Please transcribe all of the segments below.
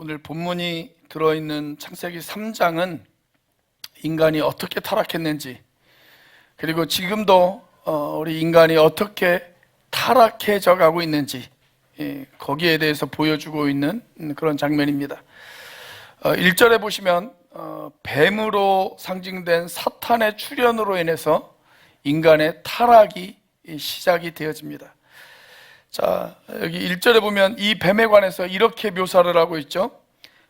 오늘 본문이 들어있는 창세기 3장은 인간이 어떻게 타락했는지, 그리고 지금도 우리 인간이 어떻게 타락해져 가고 있는지, 거기에 대해서 보여주고 있는 그런 장면입니다. 1절에 보시면 뱀으로 상징된 사탄의 출현으로 인해서 인간의 타락이 시작이 되어집니다. 자, 여기 1절에 보면 이 뱀에 관해서 이렇게 묘사를 하고 있죠.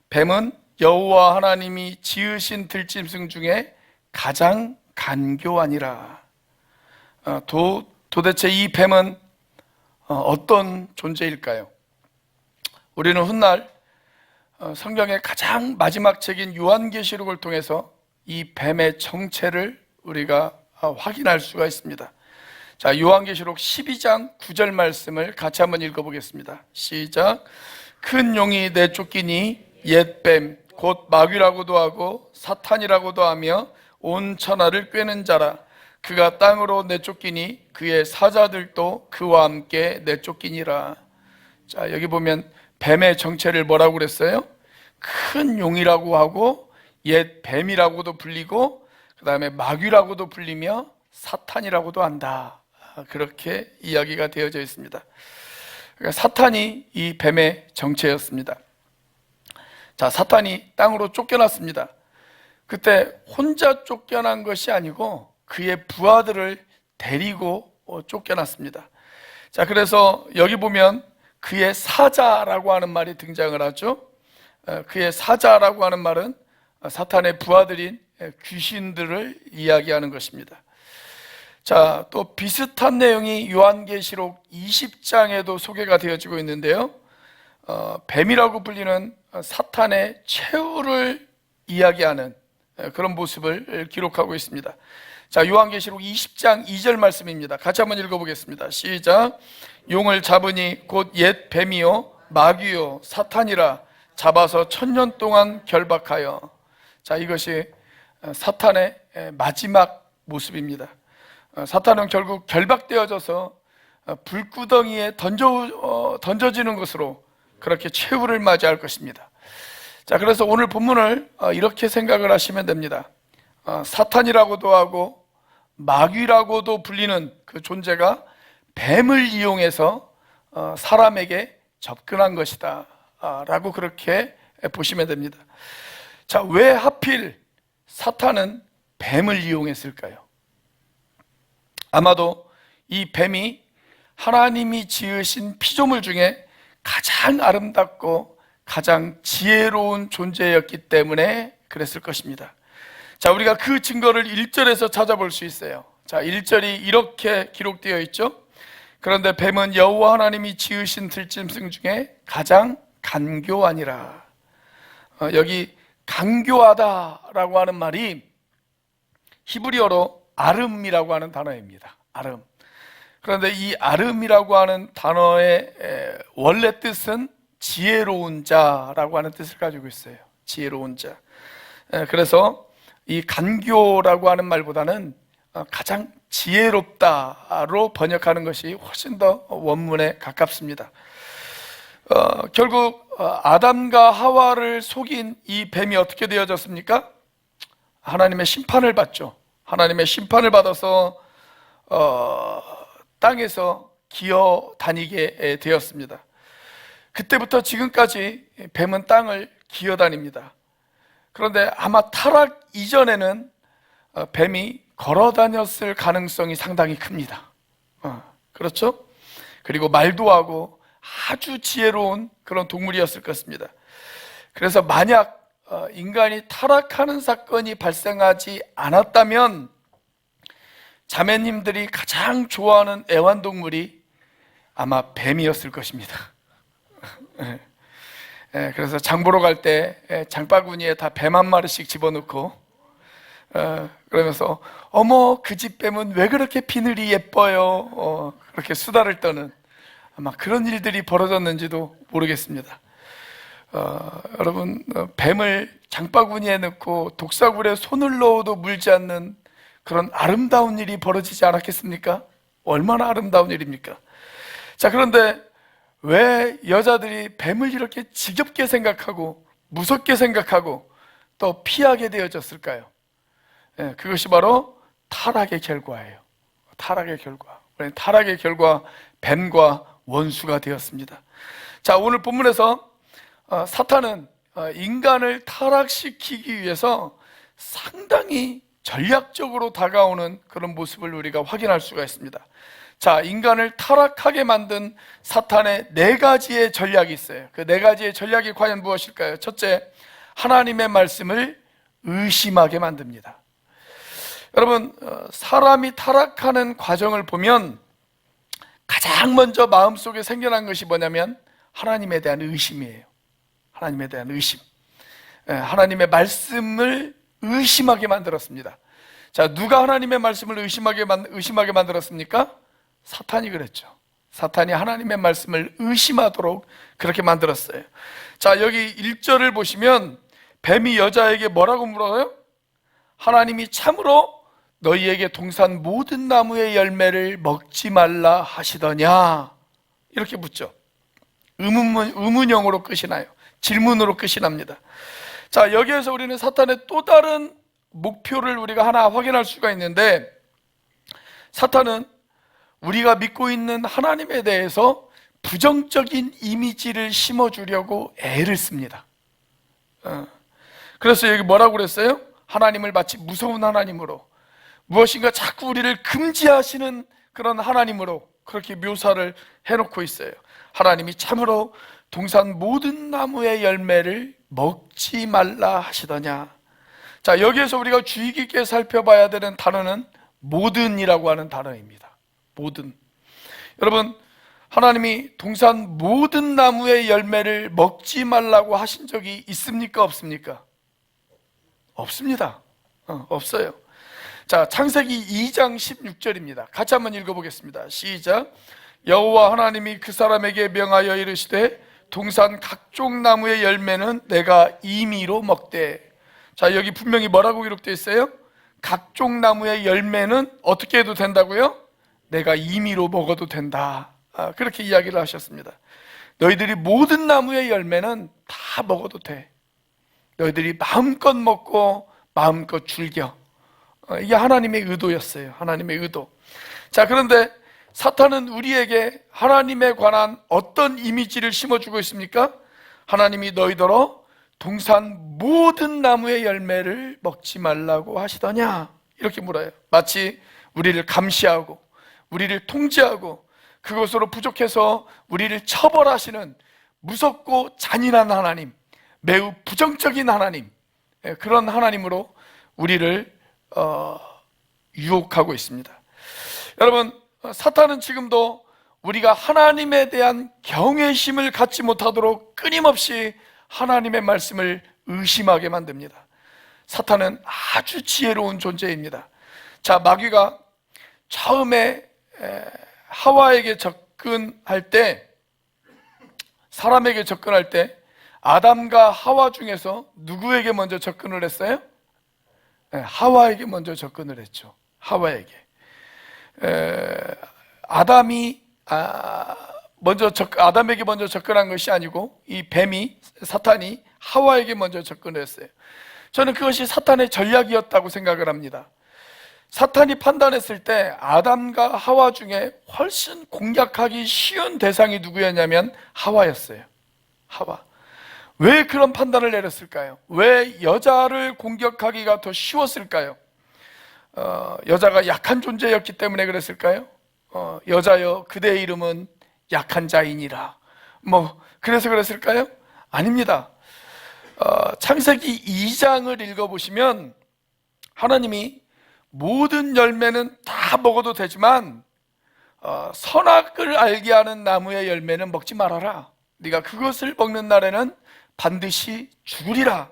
뱀은 여호와 하나님이 지으신 들짐승 중에 가장 간교하니라. 도대체 이 뱀은 어떤 존재일까요? 우리는 훗날 성경의 가장 마지막 책인 요한계시록을 통해서 이 뱀의 정체를 우리가 확인할 수가 있습니다. 자, 요한계시록 12장 9절 말씀을 같이 한번 읽어보겠습니다. 시작. 큰 용이 내쫓기니 옛뱀 곧 마귀라고도 하고 사탄이라고도 하며 온 천하를 꿰는 자라. 그가 땅으로 내쫓기니 그의 사자들도 그와 함께 내쫓기니라. 자, 여기 보면 뱀의 정체를 뭐라고 그랬어요? 큰 용이라고 하고 옛 뱀이라고도 불리고 그 다음에 마귀라고도 불리며 사탄이라고도 한다. 그렇게 이야기가 되어져 있습니다. 그러니까 사탄이 이 뱀의 정체였습니다. 자, 사탄이 땅으로 쫓겨났습니다. 그때 혼자 쫓겨난 것이 아니고 그의 부하들을 데리고 쫓겨났습니다. 자, 그래서 여기 보면 그의 사자라고 하는 말이 등장을 하죠. 그의 사자라고 하는 말은 사탄의 부하들인 귀신들을 이야기하는 것입니다. 자, 또 비슷한 내용이 요한계시록 20장에도 소개가 되어지고 있는데요. 뱀이라고 불리는 사탄의 최후를 이야기하는 그런 모습을 기록하고 있습니다. 자, 요한계시록 20장 2절 말씀입니다. 같이 한번 읽어보겠습니다. 시작. 용을 잡으니 곧 옛 뱀이요 마귀요 사탄이라. 잡아서 1000년 동안 결박하여. 자, 이것이 사탄의 마지막 모습입니다. 사탄은 결국 결박되어져서 불구덩이에 던져지는 것으로 그렇게 최후를 맞이할 것입니다. 자, 그래서 오늘 본문을 이렇게 생각을 하시면 됩니다. 사탄이라고도 하고 마귀라고도 불리는 그 존재가 뱀을 이용해서 사람에게 접근한 것이다 라고 그렇게 보시면 됩니다. 자, 왜 하필 사탄은 뱀을 이용했을까요? 아마도 이 뱀이 하나님이 지으신 피조물 중에 가장 아름답고 가장 지혜로운 존재였기 때문에 그랬을 것입니다. 자, 우리가 그 증거를 1절에서 찾아볼 수 있어요. 자, 1절이 이렇게 기록되어 있죠. 그런데 뱀은 여호와 하나님이 지으신 들짐승 중에 가장 간교하니라. 여기 간교하다라고 하는 말이 히브리어로 아름이라고 하는 단어입니다. 아름. 그런데 이 아름이라고 하는 단어의 원래 뜻은 지혜로운 자라고 하는 뜻을 가지고 있어요. 지혜로운 자. 그래서 이 간교라고 하는 말보다는 가장 지혜롭다로 번역하는 것이 훨씬 더 원문에 가깝습니다. 결국 아담과 하와를 속인 이 뱀이 어떻게 되어졌습니까? 하나님의 심판을 받죠. 하나님의 심판을 받아서 땅에서 기어 다니게 되었습니다. 그때부터 지금까지 뱀은 땅을 기어 다닙니다. 그런데 아마 타락 이전에는 뱀이 걸어 다녔을 가능성이 상당히 큽니다. 그렇죠? 그리고 말도 하고 아주 지혜로운 그런 동물이었을 것입니다. 그래서 만약 인간이 타락하는 사건이 발생하지 않았다면 자매님들이 가장 좋아하는 애완동물이 아마 뱀이었을 것입니다. 그래서 장 보러 갈 때 장바구니에 다 뱀 한 마리씩 집어넣고 그러면서 어머 그 집 뱀은 왜 그렇게 비늘이 예뻐요, 그렇게 수다를 떠는 아마 그런 일들이 벌어졌는지도 모르겠습니다. 여러분, 뱀을 장바구니에 넣고 독사굴에 손을 넣어도 물지 않는 그런 아름다운 일이 벌어지지 않았겠습니까? 얼마나 아름다운 일입니까? 자, 그런데 왜 여자들이 뱀을 이렇게 지겹게 생각하고 무섭게 생각하고 또 피하게 되어졌을까요? 그것이 바로 타락의 결과예요. 타락의 결과. 타락의 결과, 뱀과 원수가 되었습니다. 자, 오늘 본문에서 사탄은 인간을 타락시키기 위해서 상당히 전략적으로 다가오는 그런 모습을 우리가 확인할 수가 있습니다. 자, 인간을 타락하게 만든 사탄의 4가지의 전략이 있어요. 그 4가지의 전략이 과연 무엇일까요? 첫째, 하나님의 말씀을 의심하게 만듭니다. 여러분, 사람이 타락하는 과정을 보면 가장 먼저 마음속에 생겨난 것이 뭐냐면 하나님에 대한 의심이에요. 하나님에 대한 의심. 하나님의 말씀을 의심하게 만들었습니다. 자, 누가 하나님의 말씀을 의심하게 만들었습니까? 사탄이 그랬죠. 사탄이 하나님의 말씀을 의심하도록 그렇게 만들었어요. 자, 여기 1절을 보시면 뱀이 여자에게 뭐라고 물어요? 하나님이 참으로 너희에게 동산 모든 나무의 열매를 먹지 말라 하시더냐? 이렇게 묻죠. 의문형으로 끝이 나요. 질문으로 끝이 납니다. 자, 여기에서 우리는 사탄의 또 다른 목표를 우리가 하나 확인할 수가 있는데, 사탄은 우리가 믿고 있는 하나님에 대해서 부정적인 이미지를 심어주려고 애를 씁니다. 그래서 여기 뭐라고 그랬어요? 하나님을 마치 무서운 하나님으로, 무엇인가 자꾸 우리를 금지하시는 그런 하나님으로 그렇게 묘사를 해놓고 있어요. 하나님이 참으로 동산 모든 나무의 열매를 먹지 말라 하시더냐. 자, 여기에서 우리가 주의 깊게 살펴봐야 되는 단어는 모든이라고 하는 단어입니다. 모든. 여러분, 하나님이 동산 모든 나무의 열매를 먹지 말라고 하신 적이 있습니까? 없습니까? 없습니다. 없어요. 자, 창세기 2장 16절입니다. 같이 한번 읽어보겠습니다. 시작. 여호와 하나님이 그 사람에게 명하여 이르시되 동산 각종 나무의 열매는 내가 임의로 먹되. 자, 여기 분명히 뭐라고 기록되어 있어요? 각종 나무의 열매는 어떻게 해도 된다고요? 내가 임의로 먹어도 된다. 그렇게 이야기를 하셨습니다. 너희들이 모든 나무의 열매는 다 먹어도 돼. 너희들이 마음껏 먹고 마음껏 즐겨. 이게 하나님의 의도였어요. 하나님의 의도. 자, 그런데 사탄은 우리에게 하나님에 관한 어떤 이미지를 심어주고 있습니까? 하나님이 너희더러 동산 모든 나무의 열매를 먹지 말라고 하시더냐? 이렇게 물어요. 마치 우리를 감시하고 우리를 통제하고 그것으로 부족해서 우리를 처벌하시는 무섭고 잔인한 하나님, 매우 부정적인 하나님, 그런 하나님으로 우리를 유혹하고 있습니다. 여러분, 사탄은 지금도 우리가 하나님에 대한 경외심을 갖지 못하도록 끊임없이 하나님의 말씀을 의심하게 만듭니다. 사탄은 아주 지혜로운 존재입니다. 자, 마귀가 처음에 하와에게 접근할 때, 사람에게 접근할 때 아담과 하와 중에서 누구에게 먼저 접근을 했어요? 하와에게 먼저 접근을 했죠. 하와에게. 아담에게 먼저 접근한 것이 아니고 이 뱀이, 사탄이 하와에게 먼저 접근했어요. 저는 그것이 사탄의 전략이었다고 생각을 합니다. 사탄이 판단했을 때 아담과 하와 중에 훨씬 공략하기 쉬운 대상이 누구였냐면 하와였어요. 하와. 왜 그런 판단을 내렸을까요? 왜 여자를 공격하기가 더 쉬웠을까요? 여자가 약한 존재였기 때문에 그랬을까요? 여자여 그대의 이름은 약한 자이니라. 그래서 그랬을까요? 아닙니다. 창세기 2장을 읽어보시면 하나님이 모든 열매는 다 먹어도 되지만 선악을 알게 하는 나무의 열매는 먹지 말아라. 네가 그것을 먹는 날에는 반드시 죽으리라.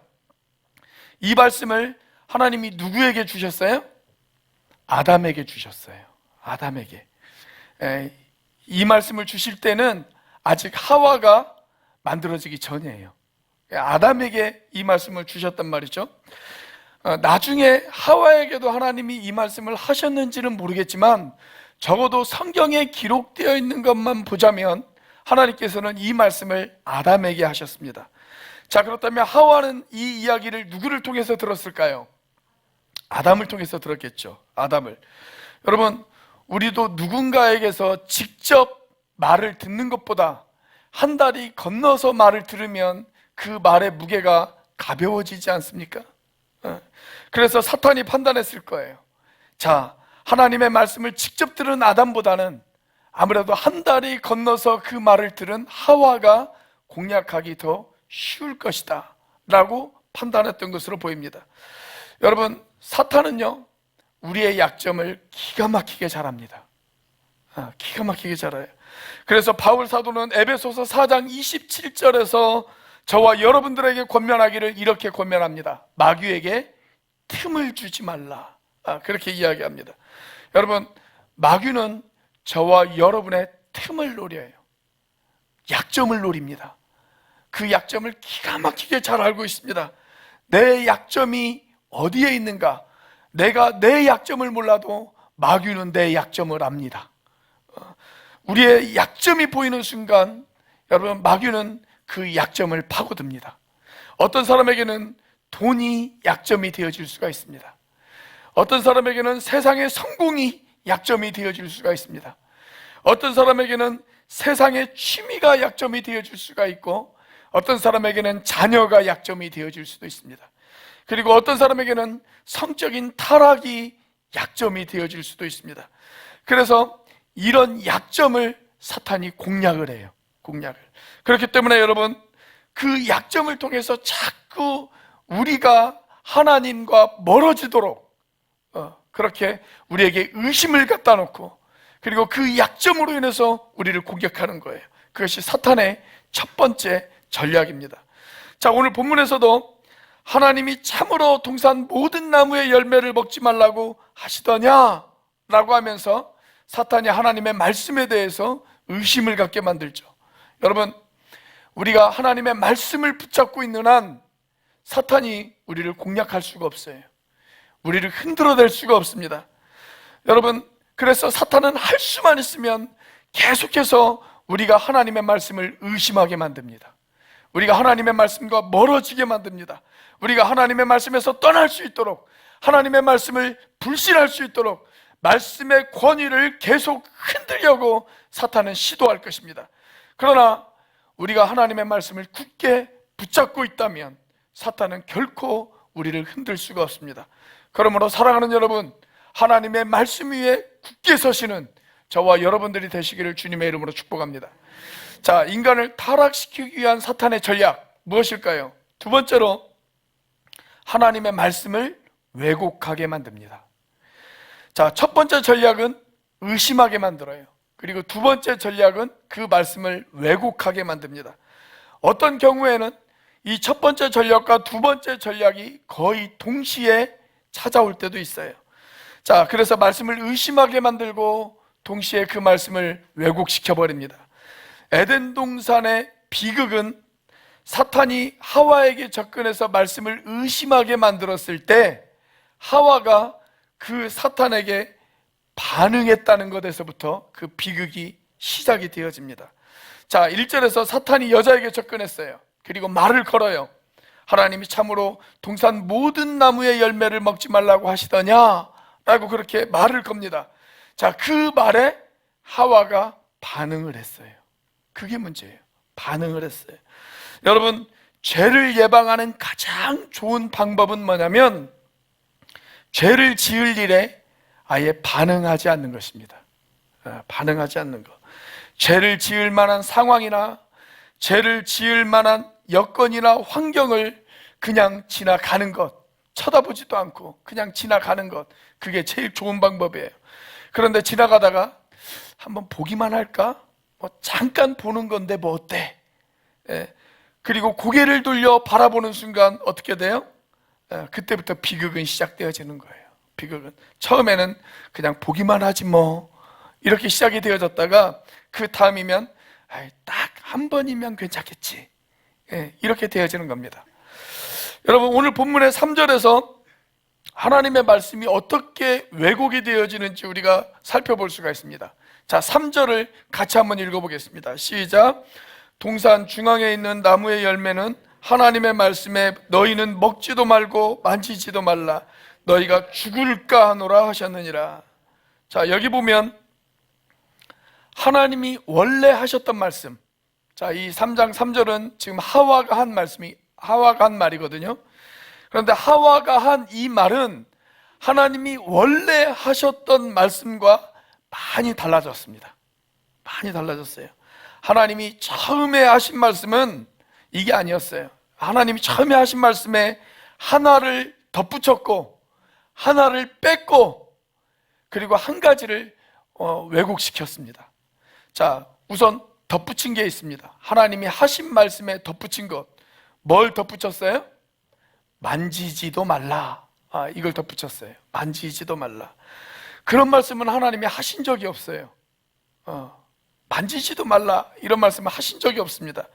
이 말씀을 하나님이 누구에게 주셨어요? 아담에게 주셨어요. 아담에게. 이 말씀을 주실 때는 아직 하와가 만들어지기 전이에요. 아담에게 이 말씀을 주셨단 말이죠. 나중에 하와에게도 하나님이 이 말씀을 하셨는지는 모르겠지만 적어도 성경에 기록되어 있는 것만 보자면 하나님께서는 이 말씀을 아담에게 하셨습니다. 자, 그렇다면 하와는 이 이야기를 누구를 통해서 들었을까요? 아담을 통해서 들었겠죠. 아담을. 여러분, 우리도 누군가에게서 직접 말을 듣는 것보다 한 다리 건너서 말을 들으면 그 말의 무게가 가벼워지지 않습니까? 그래서 사탄이 판단했을 거예요. 자, 하나님의 말씀을 직접 들은 아담보다는 아무래도 한 다리 건너서 그 말을 들은 하와가 공략하기 더 쉬울 것이다 라고 판단했던 것으로 보입니다. 여러분, 사탄은요, 우리의 약점을 기가 막히게 잘합니다. 기가 막히게 잘해요. 그래서 바울 사도는 에베소서 4장 27절에서 저와 여러분들에게 권면하기를 이렇게 권면합니다. 마귀에게 틈을 주지 말라. 그렇게 이야기합니다. 여러분, 마귀는 저와 여러분의 틈을 노려요. 약점을 노립니다. 그 약점을 기가 막히게 잘 알고 있습니다. 내 약점이 어디에 있는가? 내가 내 약점을 몰라도 마귀는 내 약점을 압니다. 우리의 약점이 보이는 순간 여러분, 마귀는 그 약점을 파고듭니다. 어떤 사람에게는 돈이 약점이 되어질 수가 있습니다. 어떤 사람에게는 세상의 성공이 약점이 되어질 수가 있습니다. 어떤 사람에게는 세상의 취미가 약점이 되어질 수가 있고, 어떤 사람에게는 자녀가 약점이 되어질 수도 있습니다. 그리고 어떤 사람에게는 성적인 타락이 약점이 되어질 수도 있습니다. 그래서 이런 약점을 사탄이 공략을 해요. 공략을. 그렇기 때문에 여러분, 그 약점을 통해서 자꾸 우리가 하나님과 멀어지도록 그렇게 우리에게 의심을 갖다 놓고, 그리고 그 약점으로 인해서 우리를 공격하는 거예요. 그것이 사탄의 첫 번째 전략입니다. 자, 오늘 본문에서도 하나님이 참으로 동산 모든 나무의 열매를 먹지 말라고 하시더냐? 라고 하면서 사탄이 하나님의 말씀에 대해서 의심을 갖게 만들죠. 여러분, 우리가 하나님의 말씀을 붙잡고 있는 한 사탄이 우리를 공략할 수가 없어요. 우리를 흔들어댈 수가 없습니다. 여러분, 그래서 사탄은 할 수만 있으면 계속해서 우리가 하나님의 말씀을 의심하게 만듭니다. 우리가 하나님의 말씀과 멀어지게 만듭니다. 우리가 하나님의 말씀에서 떠날 수 있도록, 하나님의 말씀을 불신할 수 있도록 말씀의 권위를 계속 흔들려고 사탄은 시도할 것입니다. 그러나 우리가 하나님의 말씀을 굳게 붙잡고 있다면 사탄은 결코 우리를 흔들 수가 없습니다. 그러므로 사랑하는 여러분, 하나님의 말씀 위에 굳게 서시는 저와 여러분들이 되시기를 주님의 이름으로 축복합니다. 자, 인간을 타락시키기 위한 사탄의 전략 무엇일까요? 두 번째로 하나님의 말씀을 왜곡하게 만듭니다. 자, 첫 번째 전략은 의심하게 만들어요. 그리고 두 번째 전략은 그 말씀을 왜곡하게 만듭니다. 어떤 경우에는 이 첫 번째 전략과 두 번째 전략이 거의 동시에 찾아올 때도 있어요. 자, 그래서 말씀을 의심하게 만들고 동시에 그 말씀을 왜곡시켜 버립니다. 에덴 동산의 비극은 사탄이 하와에게 접근해서 말씀을 의심하게 만들었을 때 하와가 그 사탄에게 반응했다는 것에서부터 그 비극이 시작이 되어집니다. 자, 1절에서 사탄이 여자에게 접근했어요. 그리고 말을 걸어요. 하나님이 참으로 동산 모든 나무의 열매를 먹지 말라고 하시더냐? 라고 그렇게 말을 겁니다. 자, 그 말에 하와가 반응을 했어요. 그게 문제예요. 반응을 했어요. 여러분, 죄를 예방하는 가장 좋은 방법은 뭐냐면 죄를 지을 일에 아예 반응하지 않는 것입니다. 반응하지 않는 것. 죄를 지을 만한 상황이나 죄를 지을 만한 여건이나 환경을 그냥 지나가는 것, 쳐다보지도 않고 그냥 지나가는 것, 그게 제일 좋은 방법이에요. 그런데 지나가다가 한번 보기만 할까? 뭐 잠깐 보는 건데 뭐 어때? 그리고 고개를 돌려 바라보는 순간 어떻게 돼요? 그때부터 비극은 시작되어지는 거예요. 비극은 처음에는 그냥 보기만 하지 뭐 이렇게 시작이 되어졌다가 그 다음이면 딱 한 번이면 괜찮겠지, 이렇게 되어지는 겁니다. 여러분, 오늘 본문의 3절에서 하나님의 말씀이 어떻게 왜곡이 되어지는지 우리가 살펴볼 수가 있습니다. 자, 3절을 같이 한번 읽어보겠습니다. 시작. 동산 중앙에 있는 나무의 열매는 하나님의 말씀에 너희는 먹지도 말고 만지지도 말라 너희가 죽을까 하노라 하셨느니라. 자, 여기 보면 하나님이 원래 하셨던 말씀, 자, 이 3장 3절은 지금 하와가 한 말이거든요. 그런데 하와가 한 이 말은 하나님이 원래 하셨던 말씀과 많이 달라졌습니다. 많이 달라졌어요. 하나님이 처음에 하신 말씀은 이게 아니었어요. 하나님이 처음에 하신 말씀에 하나를 덧붙였고 하나를 뺐고 그리고 한 가지를 왜곡시켰습니다. 자, 우선 덧붙인 게 있습니다. 하나님이 하신 말씀에 덧붙인 것, 뭘 덧붙였어요? 만지지도 말라. 이걸 덧붙였어요. 만지지도 말라. 그런 말씀은 하나님이 하신 적이 없어요. 만지지도 말라 이런 말씀을 하신 적이 없습니다.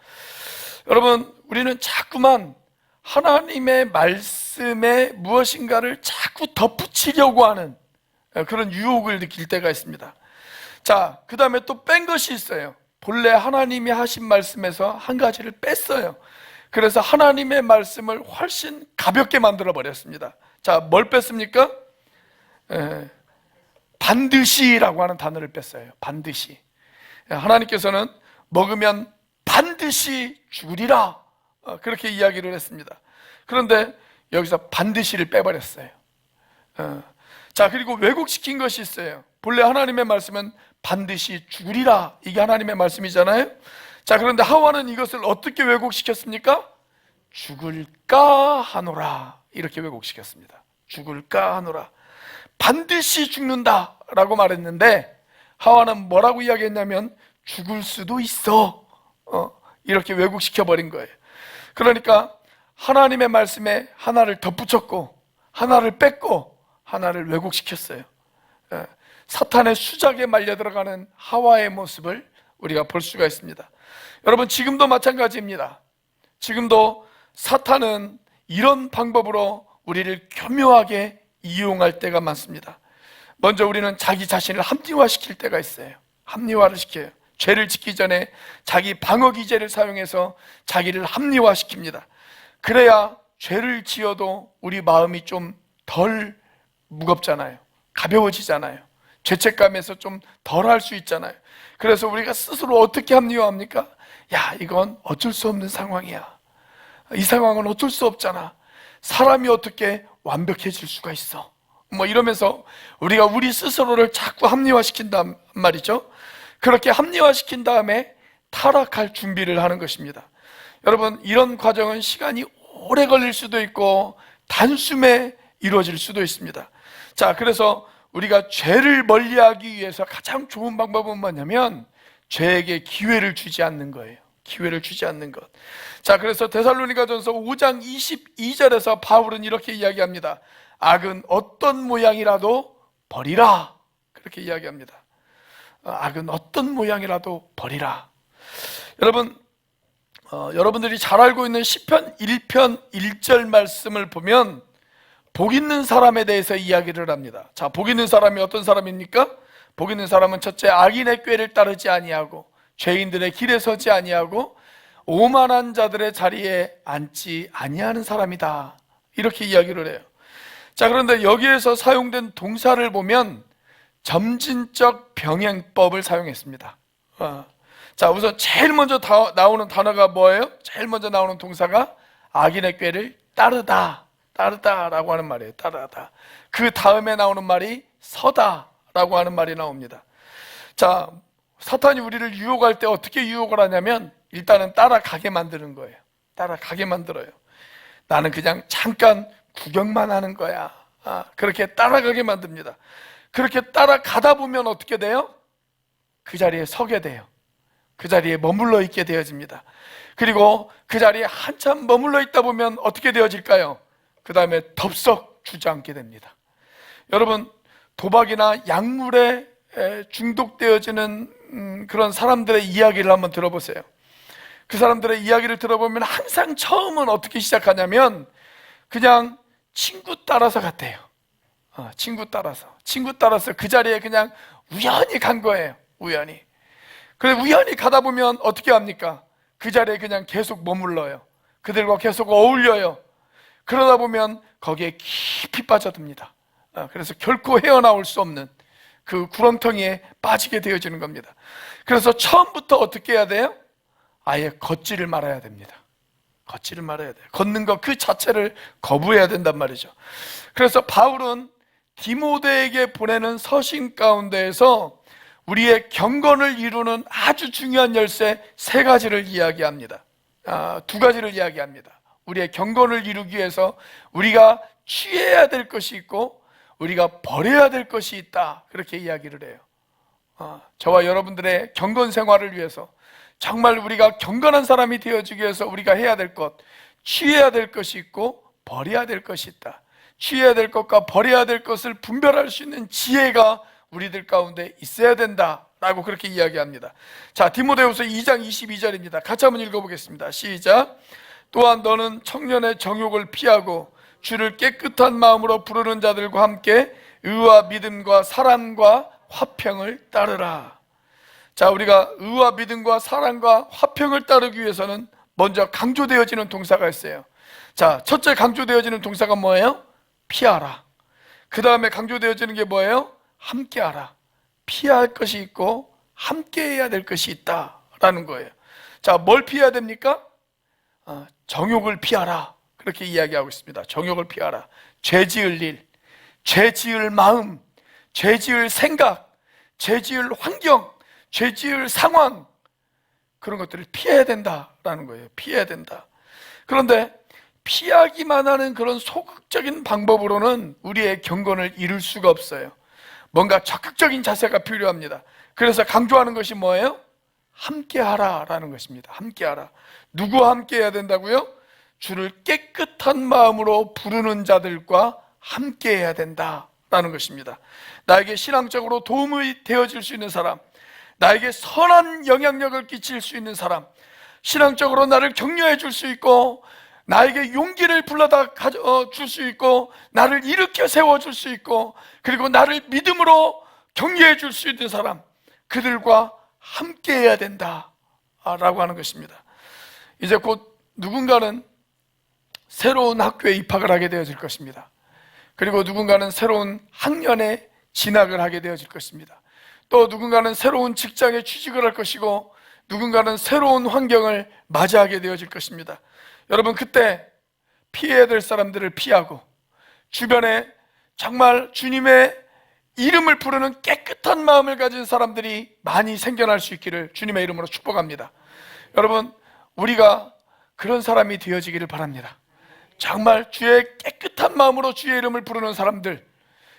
여러분, 우리는 자꾸만 하나님의 말씀에 무엇인가를 자꾸 덧붙이려고 하는 그런 유혹을 느낄 때가 있습니다. 자, 그 다음에 또 뺀 것이 있어요. 본래 하나님이 하신 말씀에서 한 가지를 뺐어요. 그래서 하나님의 말씀을 훨씬 가볍게 만들어 버렸습니다. 자, 뭘 뺐습니까? 반드시라고 하는 단어를 뺐어요. 반드시. 하나님께서는 먹으면 반드시 죽으리라 그렇게 이야기를 했습니다. 그런데 여기서 반드시를 빼버렸어요. 자, 그리고 왜곡시킨 것이 있어요. 본래 하나님의 말씀은 반드시 죽으리라, 이게 하나님의 말씀이잖아요. 자, 그런데 하와는 이것을 어떻게 왜곡시켰습니까? 죽을까 하노라 이렇게 왜곡시켰습니다. 죽을까 하노라, 반드시 죽는다 라고 말했는데 하와는 뭐라고 이야기했냐면 죽을 수도 있어, 이렇게 왜곡시켜버린 거예요. 그러니까 하나님의 말씀에 하나를 덧붙였고 하나를 뺐고 하나를 왜곡시켰어요. 사탄의 수작에 말려 들어가는 하와의 모습을 우리가 볼 수가 있습니다. 여러분, 지금도 마찬가지입니다. 지금도 사탄은 이런 방법으로 우리를 교묘하게 이용할 때가 많습니다. 먼저 우리는 자기 자신을 합리화시킬 때가 있어요. 합리화를 시켜요. 죄를 짓기 전에 자기 방어 기제를 사용해서 자기를 합리화시킵니다. 그래야 죄를 지어도 우리 마음이 좀 덜 무겁잖아요. 가벼워지잖아요. 죄책감에서 좀 덜 할 수 있잖아요. 그래서 우리가 스스로 어떻게 합리화합니까? 야, 이건 어쩔 수 없는 상황이야. 이 상황은 어쩔 수 없잖아. 사람이 어떻게 완벽해질 수가 있어? 뭐 이러면서 우리가 우리 스스로를 자꾸 합리화시킨단 말이죠. 그렇게 합리화시킨 다음에 타락할 준비를 하는 것입니다. 여러분, 이런 과정은 시간이 오래 걸릴 수도 있고 단숨에 이루어질 수도 있습니다. 자, 그래서 우리가 죄를 멀리하기 위해서 가장 좋은 방법은 뭐냐면 죄에게 기회를 주지 않는 거예요. 기회를 주지 않는 것. 자, 그래서 데살로니가전서 5장 22절에서 바울은 이렇게 이야기합니다. 악은 어떤 모양이라도 버리라, 그렇게 이야기합니다. 악은 어떤 모양이라도 버리라. 여러분, 여러분들이 잘 알고 있는 시편 1편 1절 말씀을 보면 복 있는 사람에 대해서 이야기를 합니다. 자, 복 있는 사람이 어떤 사람입니까? 복 있는 사람은 첫째, 악인의 꾀를 따르지 아니하고 죄인들의 길에 서지 아니하고 오만한 자들의 자리에 앉지 아니하는 사람이다, 이렇게 이야기를 해요. 자, 그런데 여기에서 사용된 동사를 보면 점진적 병행법을 사용했습니다. 자, 우선 제일 먼저 나오는 단어가 뭐예요? 제일 먼저 나오는 동사가 악인의 꾀를 따르다라고 하는 말이에요. 따르다. 그 다음에 나오는 말이 서다라고 하는 말이 나옵니다. 자, 사탄이 우리를 유혹할 때 어떻게 유혹을 하냐면 일단은 따라가게 만드는 거예요. 따라가게 만들어요. 나는 그냥 잠깐 구경만 하는 거야. 그렇게 따라가게 만듭니다. 그렇게 따라가다 보면 어떻게 돼요? 그 자리에 서게 돼요. 그 자리에 머물러 있게 되어집니다. 그리고 그 자리에 한참 머물러 있다 보면 어떻게 되어질까요? 그 다음에 덥석 주저앉게 됩니다. 여러분, 도박이나 약물에 중독되어지는 그런 사람들의 이야기를 한번 들어보세요. 그 사람들의 이야기를 들어보면 항상 처음은 어떻게 시작하냐면 그냥 친구 따라서 갔대요. 친구 따라서 그 자리에 그냥 우연히 간 거예요. 우연히. 그래, 우연히 가다 보면 어떻게 합니까? 그 자리에 그냥 계속 머물러요. 그들과 계속 어울려요. 그러다 보면 거기에 깊이 빠져듭니다. 그래서 결코 헤어나올 수 없는 그 구렁텅이에 빠지게 되어지는 겁니다. 그래서 처음부터 어떻게 해야 돼요? 아예 걷지를 말아야 됩니다. 걷지를 말아야 돼요. 걷는 것 그 자체를 거부해야 된단 말이죠. 그래서 바울은 디모데에게 보내는 서신 가운데에서 우리의 경건을 이루는 아주 중요한 열쇠 세 가지를 이야기합니다. 두 가지를 이야기합니다. 우리의 경건을 이루기 위해서 우리가 취해야 될 것이 있고 우리가 버려야 될 것이 있다, 그렇게 이야기를 해요. 저와 여러분들의 경건 생활을 위해서 정말 우리가 경건한 사람이 되어지기 위해서 우리가 해야 될 것, 취해야 될 것이 있고 버려야 될 것이 있다. 취해야 될 것과 버려야 될 것을 분별할 수 있는 지혜가 우리들 가운데 있어야 된다라고 그렇게 이야기합니다. 자, 디모데후서 2장 22절입니다. 같이 한번 읽어보겠습니다. 시작. 또한 너는 청년의 정욕을 피하고 주를 깨끗한 마음으로 부르는 자들과 함께 의와 믿음과 사랑과 화평을 따르라. 자, 우리가 의와 믿음과 사랑과 화평을 따르기 위해서는 먼저 강조되어지는 동사가 있어요. 자, 첫째 강조되어지는 동사가 뭐예요? 피하라. 그 다음에 강조되어지는 게 뭐예요? 함께하라. 피할 것이 있고 함께해야 될 것이 있다라는 거예요. 자, 뭘 피해야 됩니까? 정욕을 피하라, 그렇게 이야기하고 있습니다. 정욕을 피하라. 죄 지을 일, 죄 지을 마음, 죄 지을 생각, 죄 지을 환경, 죄 지을 상황, 그런 것들을 피해야 된다라는 거예요. 피해야 된다. 그런데 피하기만 하는 그런 소극적인 방법으로는 우리의 경건을 이룰 수가 없어요. 뭔가 적극적인 자세가 필요합니다. 그래서 강조하는 것이 뭐예요? 함께하라라는 것입니다. 함께하라. 누구와 함께해야 된다고요? 주를 깨끗한 마음으로 부르는 자들과 함께해야 된다라는 것입니다. 나에게 신앙적으로 도움이 되어질 수 있는 사람, 나에게 선한 영향력을 끼칠 수 있는 사람, 신앙적으로 나를 격려해 줄 수 있고 나에게 용기를 불러다 줄 수 있고 나를 일으켜 세워줄 수 있고 그리고 나를 믿음으로 격려해 줄 수 있는 사람, 그들과 함께 해야 된다라고 하는 것입니다. 이제 곧 누군가는 새로운 학교에 입학을 하게 되어질 것입니다. 그리고 누군가는 새로운 학년에 진학을 하게 되어질 것입니다. 또 누군가는 새로운 직장에 취직을 할 것이고 누군가는 새로운 환경을 맞이하게 되어질 것입니다. 여러분, 그때 피해야 될 사람들을 피하고 주변에 정말 주님의 이름을 부르는 깨끗한 마음을 가진 사람들이 많이 생겨날 수 있기를 주님의 이름으로 축복합니다. 여러분, 우리가 그런 사람이 되어지기를 바랍니다. 정말 주의 깨끗한 마음으로 주의 이름을 부르는 사람들,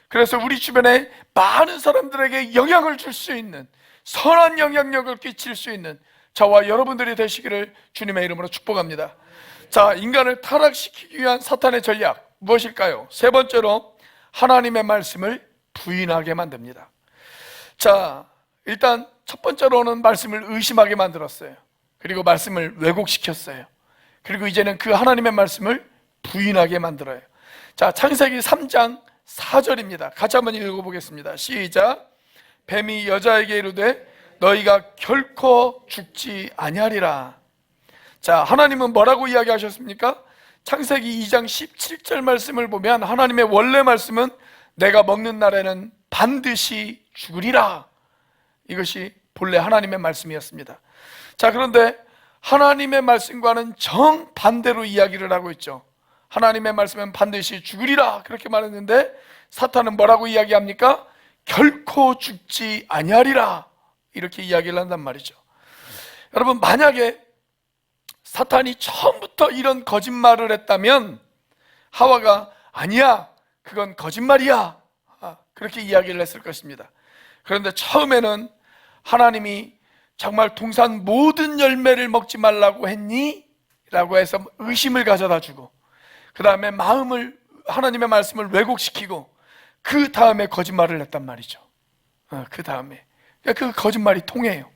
그래서 우리 주변에 많은 사람들에게 영향을 줄 수 있는, 선한 영향력을 끼칠 수 있는 저와 여러분들이 되시기를 주님의 이름으로 축복합니다. 자, 인간을 타락시키기 위한 사탄의 전략 무엇일까요? 세 번째로 하나님의 말씀을 부인하게 만듭니다. 자, 일단 첫 번째로는 말씀을 의심하게 만들었어요. 그리고 말씀을 왜곡시켰어요. 그리고 이제는 그 하나님의 말씀을 부인하게 만들어요. 자, 창세기 3장 4절입니다. 같이 한번 읽어보겠습니다. 시작. 뱀이 여자에게 이르되 너희가 결코 죽지 아니하리라. 자, 하나님은 뭐라고 이야기하셨습니까? 창세기 2장 17절 말씀을 보면 하나님의 원래 말씀은 내가 먹는 날에는 반드시 죽으리라, 이것이 본래 하나님의 말씀이었습니다. 자, 그런데 하나님의 말씀과는 정반대로 이야기를 하고 있죠. 하나님의 말씀은 반드시 죽으리라 그렇게 말했는데 사탄은 뭐라고 이야기합니까? 결코 죽지 아니하리라, 이렇게 이야기를 한단 말이죠. 여러분, 만약에 사탄이 처음부터 이런 거짓말을 했다면 하와가 아니야, 그건 거짓말이야, 그렇게 이야기를 했을 것입니다. 그런데 처음에는 하나님이 정말 동산 모든 열매를 먹지 말라고 했니? 라고 해서 의심을 가져다 주고 그 다음에 하나님의 말씀을 왜곡시키고 그 다음에 거짓말을 했단 말이죠. 그 다음에 그 거짓말이 통해요.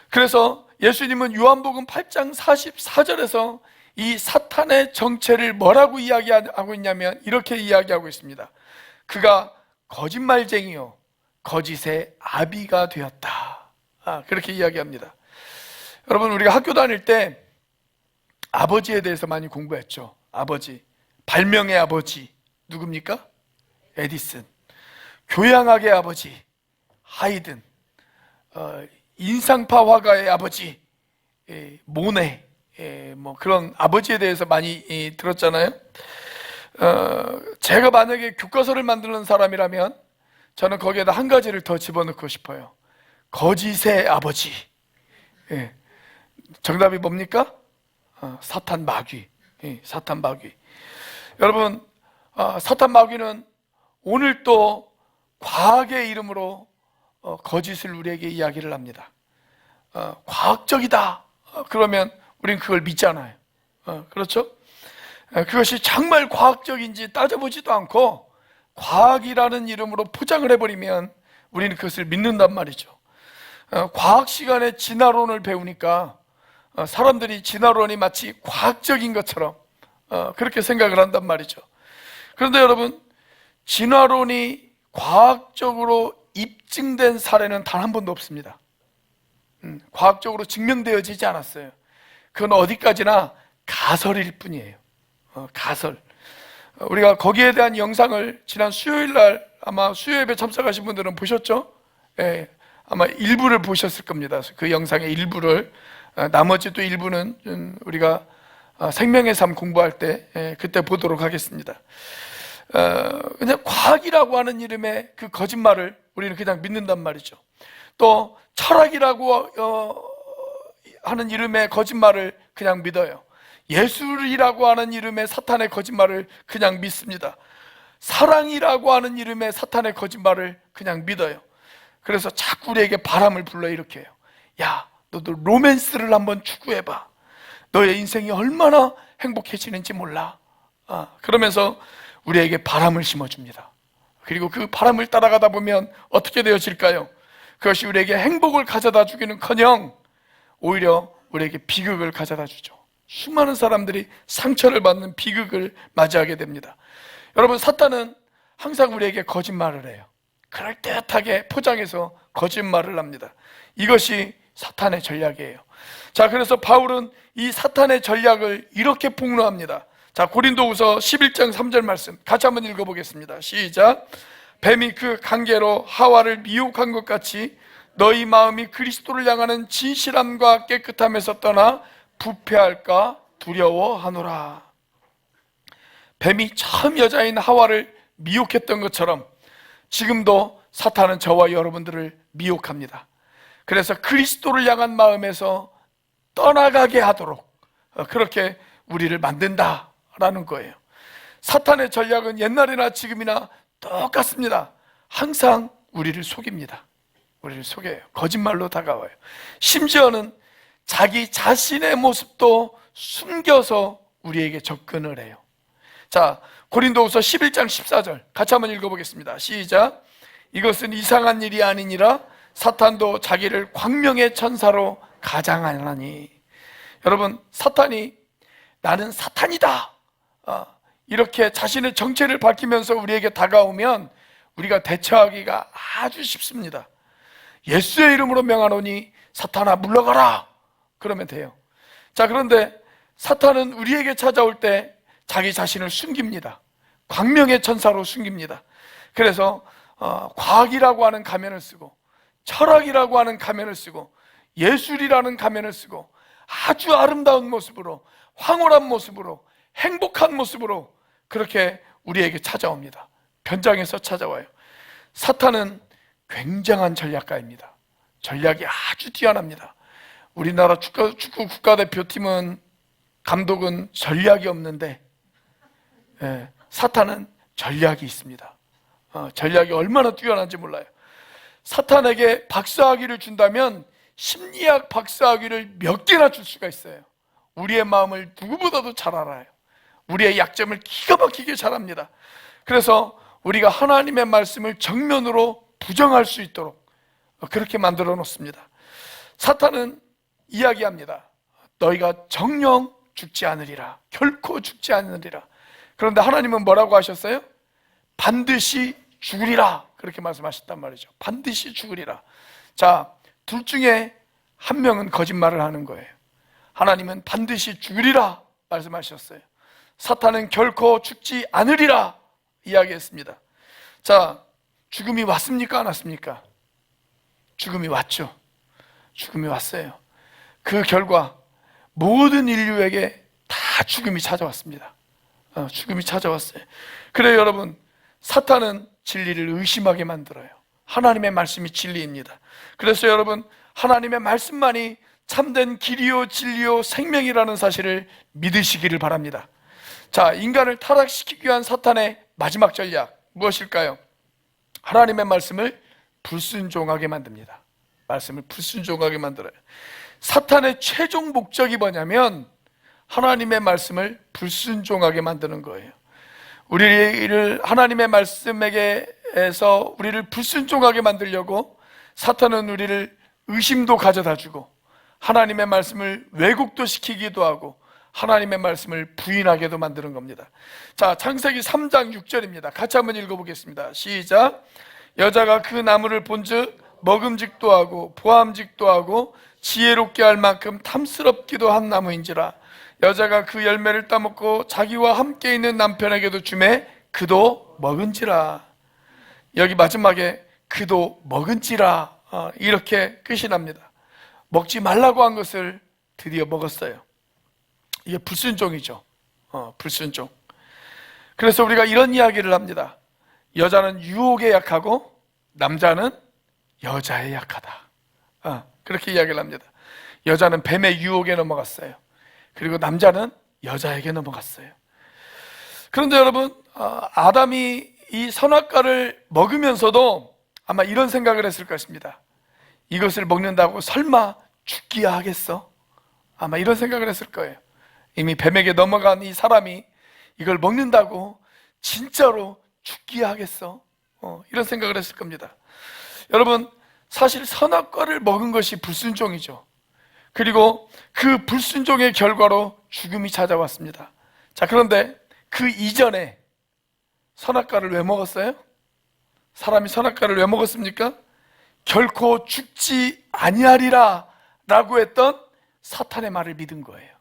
그래서 예수님은 요한복음 8장 44절에서 이 사탄의 정체를 뭐라고 이야기하고 있냐면 이렇게 이야기하고 있습니다. 그가 거짓말쟁이요 거짓의 아비가 되었다, 그렇게 이야기합니다. 여러분, 우리가 학교 다닐 때 아버지에 대해서 많이 공부했죠. 아버지, 발명의 아버지 누굽니까? 에디슨. 교양학의 아버지 하이든. 인상파 화가의 아버지 모네. 뭐 그런 아버지에 대해서 많이 들었잖아요. 제가 만약에 교과서를 만드는 사람이라면 저는 거기에다 한 가지를 더 집어넣고 싶어요. 거짓의 아버지. 정답이 뭡니까? 사탄 마귀. 사탄 마귀. 여러분, 사탄 마귀는 오늘 또 과학의 이름으로 거짓을 우리에게 이야기를 합니다. 과학적이다 그러면 우린 그걸 믿잖아요. 그렇죠? 그것이 정말 과학적인지 따져보지도 않고 과학이라는 이름으로 포장을 해버리면 우리는 그것을 믿는단 말이죠. 과학 시간에 진화론을 배우니까 사람들이 진화론이 마치 과학적인 것처럼 그렇게 생각을 한단 말이죠. 그런데 여러분, 진화론이 과학적으로 입증된 사례는 단 한 번도 없습니다. 과학적으로 증명되어지지 않았어요. 그건 어디까지나 가설일 뿐이에요. 가설. 우리가 거기에 대한 영상을 지난 수요일 날 아마 수요예배 참석하신 분들은 보셨죠? 아마 일부를 보셨을 겁니다. 그 영상의 일부를. 나머지 또 일부는 우리가 생명의 삶 공부할 때 그때 보도록 하겠습니다. 그냥 과학이라고 하는 이름의 그 거짓말을 우리는 그냥 믿는단 말이죠. 또 철학이라고 하는 이름의 거짓말을 그냥 믿어요. 예술이라고 하는 이름의 사탄의 거짓말을 그냥 믿습니다. 사랑이라고 하는 이름의 사탄의 거짓말을 그냥 믿어요. 그래서 자꾸 우리에게 바람을 불러일으켜요. 야, 너도 로맨스를 한번 추구해봐. 너의 인생이 얼마나 행복해지는지 몰라. 그러면서 우리에게 바람을 심어줍니다. 그리고 그 바람을 따라가다 보면 어떻게 되어질까요? 그것이 우리에게 행복을 가져다 주기는커녕 오히려 우리에게 비극을 가져다 주죠. 수많은 사람들이 상처를 받는 비극을 맞이하게 됩니다. 여러분, 사탄은 항상 우리에게 거짓말을 해요. 그럴듯하게 포장해서 거짓말을 합니다. 이것이 사탄의 전략이에요. 자, 그래서 바울은 이 사탄의 전략을 이렇게 폭로합니다. 자, 고린도후서 11장 3절 말씀 같이 한번 읽어보겠습니다. 시작. 뱀이 그 관계로 하와를 미혹한 것 같이 너희 마음이 그리스도를 향하는 진실함과 깨끗함에서 떠나 부패할까 두려워하노라. 뱀이 처음 여자인 하와를 미혹했던 것처럼 지금도 사탄은 저와 여러분들을 미혹합니다. 그래서 그리스도를 향한 마음에서 떠나가게 하도록 그렇게 우리를 만든다라는 거예요. 사탄의 전략은 옛날이나 지금이나 똑같습니다. 항상 우리를 속입니다. 우리를 속여요. 거짓말로 다가와요. 심지어는 자기 자신의 모습도 숨겨서 우리에게 접근을 해요. 자, 고린도후서 11장 14절 같이 한번 읽어보겠습니다. 시작. 이것은 이상한 일이 아니니라 사탄도 자기를 광명의 천사로 가장하나니. 여러분, 사탄이 나는 사탄이다 이렇게 자신의 정체를 밝히면서 우리에게 다가오면 우리가 대처하기가 아주 쉽습니다. 예수의 이름으로 명하노니 사탄아 물러가라 그러면 돼요. 자, 그런데 사탄은 우리에게 찾아올 때 자기 자신을 숨깁니다. 광명의 천사로 숨깁니다. 그래서 과학이라고 하는 가면을 쓰고 철학이라고 하는 가면을 쓰고 예술이라는 가면을 쓰고 아주 아름다운 모습으로 황홀한 모습으로 행복한 모습으로 그렇게 우리에게 찾아옵니다. 변장해서 찾아와요. 사탄은 굉장한 전략가입니다. 전략이 아주 뛰어납니다. 우리나라 축구 국가대표팀은 감독은 전략이 없는데 사탄은 전략이 있습니다. 전략이 얼마나 뛰어난지 몰라요. 사탄에게 박사학위를 준다면 심리학 박사학위를 몇 개나 줄 수가 있어요. 우리의 마음을 누구보다도 잘 알아요. 우리의 약점을 기가 막히게 잘 압니다. 그래서 우리가 하나님의 말씀을 정면으로 부정할 수 있도록 그렇게 만들어 놓습니다. 사탄은 이야기합니다. 너희가 정녕 죽지 않으리라. 결코 죽지 않으리라. 그런데 하나님은 뭐라고 하셨어요? 반드시 죽으리라 그렇게 말씀하셨단 말이죠. 반드시 죽으리라. 자, 둘 중에 한 명은 거짓말을 하는 거예요. 하나님은 반드시 죽으리라 말씀하셨어요. 사탄은 결코 죽지 않으리라 이야기했습니다. 자, 죽음이 왔습니까? 안 왔습니까? 죽음이 왔죠. 죽음이 왔어요. 그 결과 모든 인류에게 다 죽음이 찾아왔습니다. 죽음이 찾아왔어요. 그래요, 여러분. 사탄은 진리를 의심하게 만들어요. 하나님의 말씀이 진리입니다. 그래서 여러분, 하나님의 말씀만이 참된 길이요 진리요 생명이라는 사실을 믿으시기를 바랍니다. 자, 인간을 타락시키기 위한 사탄의 마지막 전략 무엇일까요? 하나님의 말씀을 불순종하게 만듭니다. 말씀을 불순종하게 만들어요. 사탄의 최종 목적이 뭐냐면 하나님의 말씀을 불순종하게 만드는 거예요. 우리를 하나님의 말씀에게서 우리를 불순종하게 만들려고 사탄은 우리를 의심도 가져다 주고 하나님의 말씀을 왜곡도 시키기도 하고 하나님의 말씀을 부인하게도 만드는 겁니다. 자, 창세기 3장 6절입니다. 같이 한번 읽어보겠습니다. 시작. 여자가 그 나무를 본즉 먹음직도 하고 보암직도 하고 지혜롭게 할 만큼 탐스럽기도 한 나무인지라. 여자가 그 열매를 따먹고 자기와 함께 있는 남편에게도 주매 그도 먹은지라. 여기 마지막에 그도 먹은지라 이렇게 끝이 납니다. 먹지 말라고 한 것을 드디어 먹었어요. 이게 불순종이죠. 불순종. 그래서 우리가 이런 이야기를 합니다. 여자는 유혹에 약하고 남자는 여자에 약하다. 그렇게 이야기를 합니다. 여자는 뱀의 유혹에 넘어갔어요. 그리고 남자는 여자에게 넘어갔어요. 그런데 여러분, 아담이 이 선악과를 먹으면서도 아마 이런 생각을 했을 것입니다. 이것을 먹는다고 설마 죽기야 하겠어? 아마 이런 생각을 했을 거예요. 이미 뱀에게 넘어간 이 사람이 이걸 먹는다고 진짜로 죽기야 하겠어? 이런 생각을 했을 겁니다. 여러분, 사실 선악과를 먹은 것이 불순종이죠. 그리고 그 불순종의 결과로 죽음이 찾아왔습니다. 자, 그런데 그 이전에 선악과를 왜 먹었어요? 사람이 선악과를 왜 먹었습니까? 결코 죽지 아니하리라 라고 했던 사탄의 말을 믿은 거예요.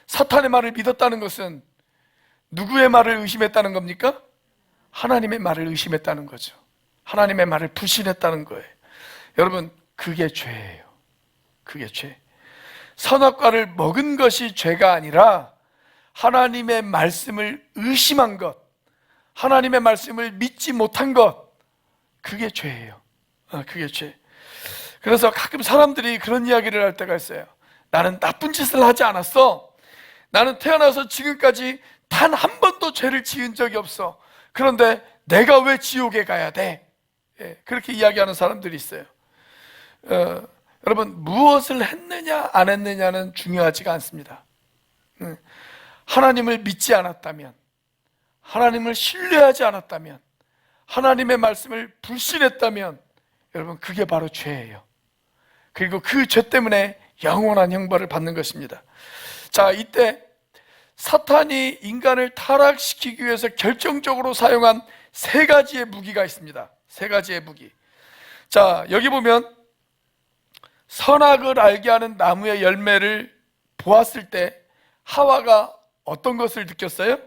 사탄의 말을 믿었다는 것은 누구의 말을 의심했다는 겁니까? 하나님의 말을 의심했다는 거죠. 하나님의 말을 불신했다는 거예요. 여러분, 그게 죄예요. 그게 죄. 선악과를 먹은 것이 죄가 아니라 하나님의 말씀을 의심한 것, 하나님의 말씀을 믿지 못한 것, 그게 죄예요. 그게 죄. 그래서 가끔 사람들이 그런 이야기를 할 때가 있어요. 나는 나쁜 짓을 하지 않았어. 나는 태어나서 지금까지 단 한 번도 죄를 지은 적이 없어. 그런데 내가 왜 지옥에 가야 돼? 그렇게 이야기하는 사람들이 있어요. 여러분, 무엇을 했느냐 안 했느냐는 중요하지가 않습니다. 하나님을 믿지 않았다면, 하나님을 신뢰하지 않았다면, 하나님의 말씀을 불신했다면 여러분, 그게 바로 죄예요. 그리고 그 죄 때문에 영원한 형벌을 받는 것입니다. 자, 이때 사탄이 인간을 타락시키기 위해서 결정적으로 사용한 세 가지의 무기가 있습니다. 세 가지의 무기. 자, 여기 보면 선악을 알게 하는 나무의 열매를 보았을 때 하와가 어떤 것을 느꼈어요?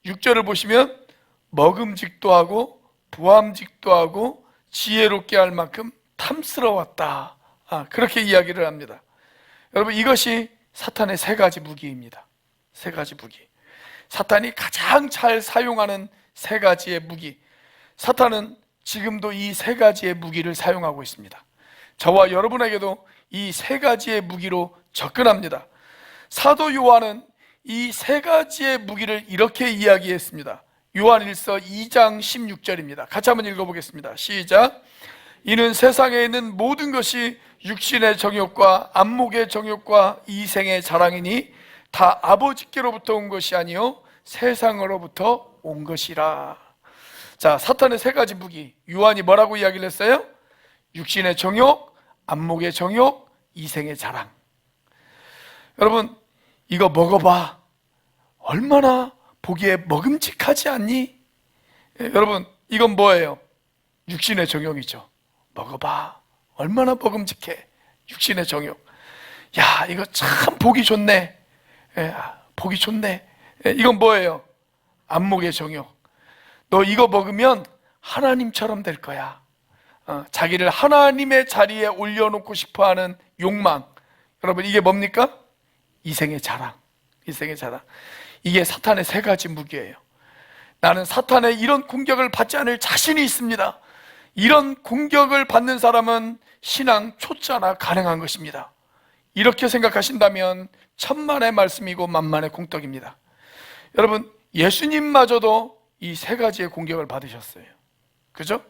6절을 보시면 먹음직도 하고 보암직도 하고 지혜롭게 할 만큼 탐스러웠다. 그렇게 이야기를 합니다. 여러분, 이것이 사탄의 세 가지 무기입니다. 세 가지 무기. 사탄이 가장 잘 사용하는 세 가지의 무기. 사탄은 지금도 이 세 가지의 무기를 사용하고 있습니다. 저와 여러분에게도 이 세 가지의 무기로 접근합니다. 사도 요한은 이 세 가지의 무기를 이렇게 이야기했습니다. 요한일서 2장 16절입니다. 같이 한번 읽어보겠습니다. 시작. 이는 세상에 있는 모든 것이 육신의 정욕과 안목의 정욕과 이생의 자랑이니 다 아버지께로부터 온 것이 아니요 세상으로부터 온 것이라. 자, 사탄의 세 가지 무기. 요한이 뭐라고 이야기를 했어요? 육신의 정욕, 안목의 정욕, 이생의 자랑. 여러분, 이거 먹어봐. 얼마나 보기에 먹음직하지 않니? 여러분, 이건 뭐예요? 육신의 정욕이죠. 먹어봐. 얼마나 먹음직해. 육신의 정욕. 야, 이거 참 보기 좋네. 보기 좋네. 이건 뭐예요? 안목의 정욕. 너 이거 먹으면 하나님처럼 될 거야. 자기를 하나님의 자리에 올려놓고 싶어하는 욕망. 여러분, 이게 뭡니까? 이생의 자랑. 이생의 자랑. 이게 사탄의 세 가지 무기예요. 나는 사탄의 이런 공격을 받지 않을 자신이 있습니다. 이런 공격을 받는 사람은 신앙 초짜나 가능한 것입니다. 이렇게 생각하신다면 천만의 말씀이고 만만의 공덕입니다. 여러분, 예수님마저도 이 세 가지의 공격을 받으셨어요. 그죠?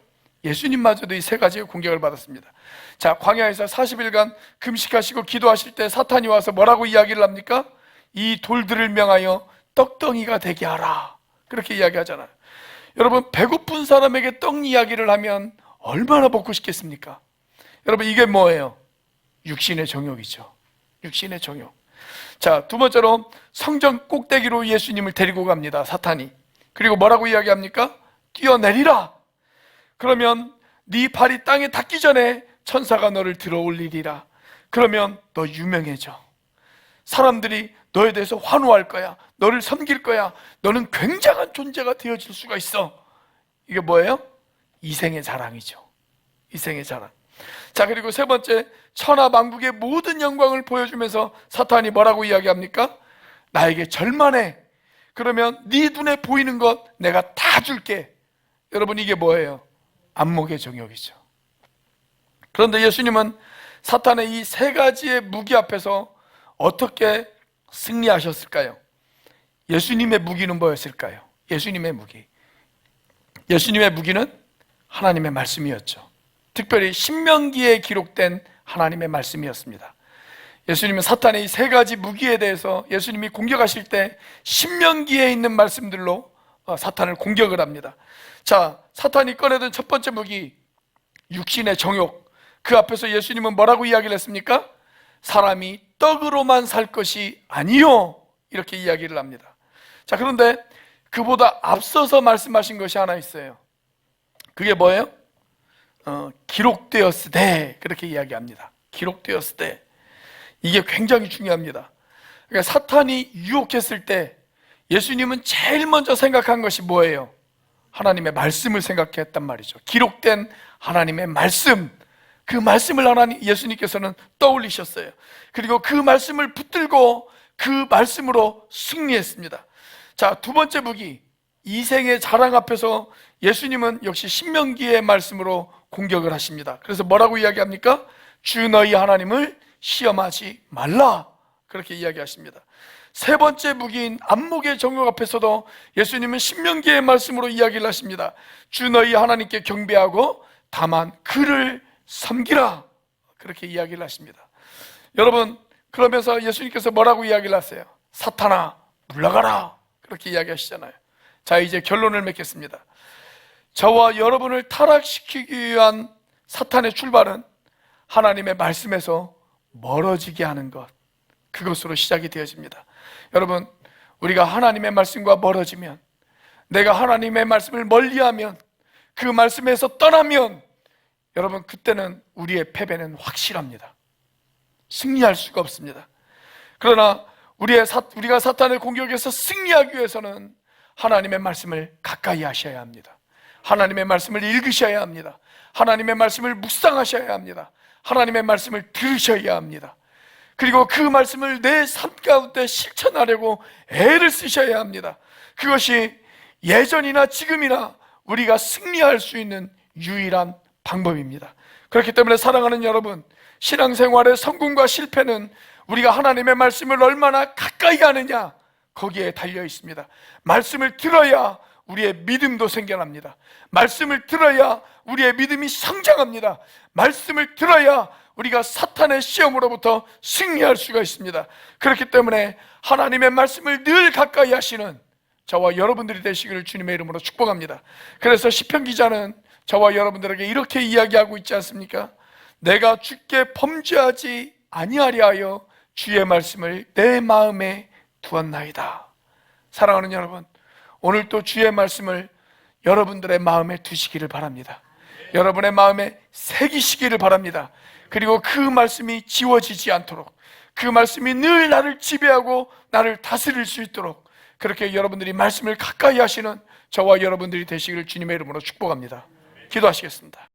예수님마저도 이 세 가지의 공격을 받았습니다. 자, 광야에서 40일간 금식하시고 기도하실 때 사탄이 와서 뭐라고 이야기를 합니까? 이 돌들을 명하여 떡덩이가 되게 하라, 그렇게 이야기하잖아요. 여러분, 배고픈 사람에게 떡 이야기를 하면 얼마나 먹고 싶겠습니까? 여러분, 이게 뭐예요? 육신의 정욕이죠. 육신의 정욕. 자, 두 번째로 성전 꼭대기로 예수님을 데리고 갑니다, 사탄이. 그리고 뭐라고 이야기합니까? 뛰어내리라. 그러면 네 발이 땅에 닿기 전에 천사가 너를 들어 올리리라. 그러면 너 유명해져. 사람들이 너에 대해서 환호할 거야. 너를 섬길 거야. 너는 굉장한 존재가 되어질 수가 있어. 이게 뭐예요? 이생의 자랑이죠. 이생의 자랑. 자, 그리고 세 번째, 천하 만국의 모든 영광을 보여주면서 사탄이 뭐라고 이야기합니까? 나에게 절만해. 그러면 네 눈에 보이는 것 내가 다 줄게. 여러분, 이게 뭐예요? 안목의 정욕이죠. 그런데 예수님은 사탄의 이 세 가지의 무기 앞에서 어떻게 승리하셨을까요? 예수님의 무기는 뭐였을까요? 예수님의 무기. 예수님의 무기는 하나님의 말씀이었죠. 특별히 신명기에 기록된 하나님의 말씀이었습니다. 예수님은 사탄의 이 세 가지 무기에 대해서 예수님이 공격하실 때 신명기에 있는 말씀들로 사탄을 공격을 합니다. 자, 사탄이 꺼내든 첫 번째 무기, 육신의 정욕. 그 앞에서 예수님은 뭐라고 이야기를 했습니까? 사람이 떡으로만 살 것이 아니요, 이렇게 이야기를 합니다. 자, 그런데 그보다 앞서서 말씀하신 것이 하나 있어요. 그게 뭐예요? 기록되었으되, 그렇게 이야기합니다. 기록되었으되. 이게 굉장히 중요합니다. 그러니까 사탄이 유혹했을 때 예수님은 제일 먼저 생각한 것이 뭐예요? 하나님의 말씀을 생각했단 말이죠. 기록된 하나님의 말씀, 그 말씀을 예수님께서는 떠올리셨어요. 그리고 그 말씀을 붙들고 그 말씀으로 승리했습니다. 자, 두 번째 무기, 이생의 자랑 앞에서 예수님은 역시 신명기의 말씀으로 공격을 하십니다. 그래서 뭐라고 이야기합니까? 주 너희 하나님을 시험하지 말라, 그렇게 이야기하십니다. 세 번째 무기인 안목의 정욕 앞에서도 예수님은 신명기의 말씀으로 이야기를 하십니다. 주 너희 하나님께 경배하고 다만 그를 섬기라, 그렇게 이야기를 하십니다. 여러분, 그러면서 예수님께서 뭐라고 이야기를 하세요? 사탄아, 물러가라, 그렇게 이야기하시잖아요. 자, 이제 결론을 맺겠습니다. 저와 여러분을 타락시키기 위한 사탄의 출발은 하나님의 말씀에서 멀어지게 하는 것, 그것으로 시작이 되어집니다. 여러분, 우리가 하나님의 말씀과 멀어지면, 내가 하나님의 말씀을 멀리하면, 그 말씀에서 떠나면, 여러분, 그때는 우리의 패배는 확실합니다. 승리할 수가 없습니다. 그러나 우리가 사탄의 공격에서 승리하기 위해서는 하나님의 말씀을 가까이 하셔야 합니다. 하나님의 말씀을 읽으셔야 합니다. 하나님의 말씀을 묵상하셔야 합니다. 하나님의 말씀을 들으셔야 합니다. 그리고 그 말씀을 내 삶 가운데 실천하려고 애를 쓰셔야 합니다. 그것이 예전이나 지금이나 우리가 승리할 수 있는 유일한 방법입니다. 그렇기 때문에 사랑하는 여러분, 신앙생활의 성공과 실패는 우리가 하나님의 말씀을 얼마나 가까이 하느냐, 거기에 달려 있습니다. 말씀을 들어야 우리의 믿음도 생겨납니다. 말씀을 들어야 우리의 믿음이 성장합니다. 말씀을 들어야 우리가 사탄의 시험으로부터 승리할 수가 있습니다. 그렇기 때문에 하나님의 말씀을 늘 가까이 하시는 저와 여러분들이 되시기를 주님의 이름으로 축복합니다. 그래서 시편 기자는 저와 여러분들에게 이렇게 이야기하고 있지 않습니까? 내가 주께 범죄하지 아니하려 하여 주의 말씀을 내 마음에 두었나이다. 사랑하는 여러분, 오늘 또 주의 말씀을 여러분들의 마음에 두시기를 바랍니다. 여러분의 마음에 새기시기를 바랍니다. 그리고 그 말씀이 지워지지 않도록, 그 말씀이 늘 나를 지배하고 나를 다스릴 수 있도록 그렇게 여러분들이 말씀을 가까이 하시는 저와 여러분들이 되시기를 주님의 이름으로 축복합니다. 기도하시겠습니다.